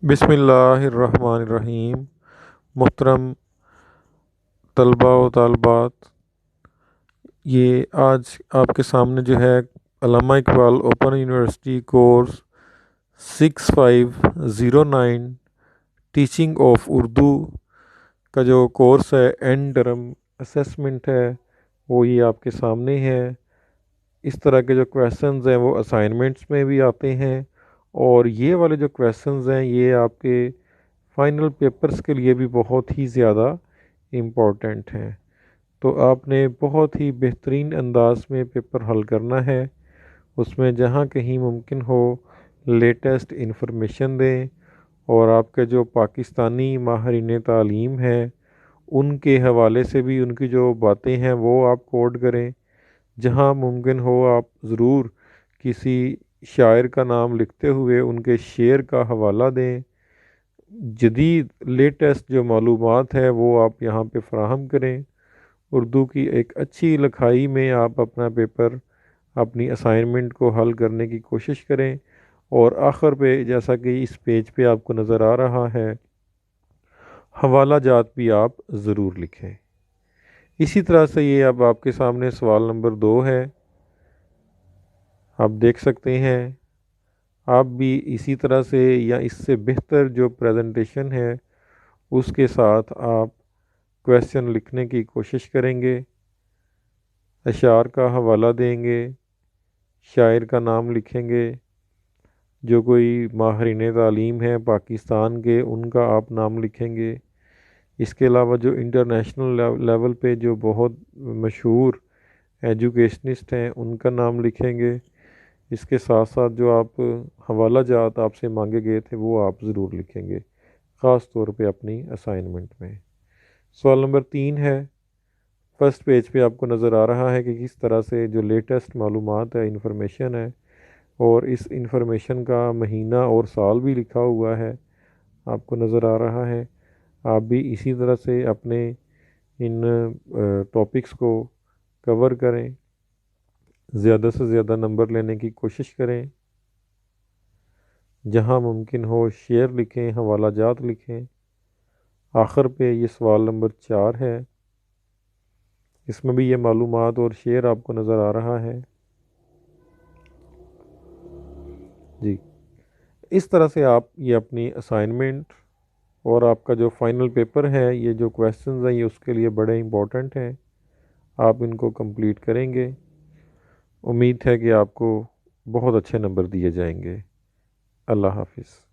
बिस्मिल्लाहिर्रहमानिर्रहीम। मोहतरम तलबा व तालबात, ये आज आपके सामने जो है Allama Iqbal open university course 6509 teaching of Urdu का जो कोर्स है एंड टर्म असेसमेंट है वो ये आपके सामने है। इस तरह के जो क्वेश्चंस हैं वो असाइनमेंट्स में भी आते हैं और ये वाले जो क्वेश्चंस हैं ये आपके फाइनल पेपर्स के लिए भी बहुत ही ज़्यादा इम्पोर्टेंट हैं। तो आपने बहुत ही बेहतरीन अंदाज में पेपर हल करना है। उसमें जहाँ कहीं मुमकिन हो लेटेस्ट इन्फॉर्मेशन दें और आपके जो पाकिस्तानी माहिरीन तालीम हैं उनके हवाले से भी उनकी जो बातें हैं वो आप कोट करें। जहाँ मुमकिन हो आप ज़रूर किसी शायर का नाम लिखते हुए उनके शेर का हवाला दें। जदीद लेटेस्ट जो मालूमात है वो आप यहाँ पे फ़राहम करें। उर्दू की एक अच्छी लिखाई में आप अपना पेपर अपनी असाइनमेंट को हल करने की कोशिश करें और आखिर पे जैसा कि इस पेज पे आपको नज़र आ रहा है हवाला जात भी आप ज़रूर लिखें। इसी तरह से ये अब आपके सामने सवाल नंबर 2 है, आप देख सकते हैं। आप भी इसी तरह से या इससे बेहतर जो प्रेजेंटेशन है उसके साथ आप क्वेश्चन लिखने की कोशिश करेंगे, अशार का हवाला देंगे, शायर का नाम लिखेंगे, जो कोई माहिरीन तालीम है पाकिस्तान के उनका आप नाम लिखेंगे। इसके अलावा जो इंटरनेशनल लेवल पे जो बहुत मशहूर एजुकेशनिस्ट हैं उनका नाम लिखेंगे। इसके साथ साथ जो आप हवाला जात आपसे मांगे गए थे वो आप ज़रूर लिखेंगे, ख़ास तौर पे अपनी असाइनमेंट में। सवाल नंबर 3 है, फर्स्ट पेज पे आपको नज़र आ रहा है कि किस तरह से जो लेटेस्ट मालूमात है इंफॉर्मेशन है और इस इंफॉर्मेशन का महीना और साल भी लिखा हुआ है आपको नज़र आ रहा है। आप भी इसी तरह से अपने इन टॉपिक्स को कवर करें, ज़्यादा से ज़्यादा नंबर लेने की कोशिश करें। जहाँ मुमकिन हो शेर लिखें, हवाला जात लिखें। आखिर पे ये सवाल नंबर 4 है, इसमें भी ये मालूमात और शेर आपको नज़र आ रहा है जी। इस तरह से आप ये अपनी असाइनमेंट और आपका जो फाइनल पेपर है ये जो क्वेश्चंस हैं ये उसके लिए बड़े इम्पोर्टेंट हैं, आप इनको कंप्लीट करेंगे। उम्मीद है कि आपको बहुत अच्छे नंबर दिए जाएंगे। अल्लाह हाफिज़।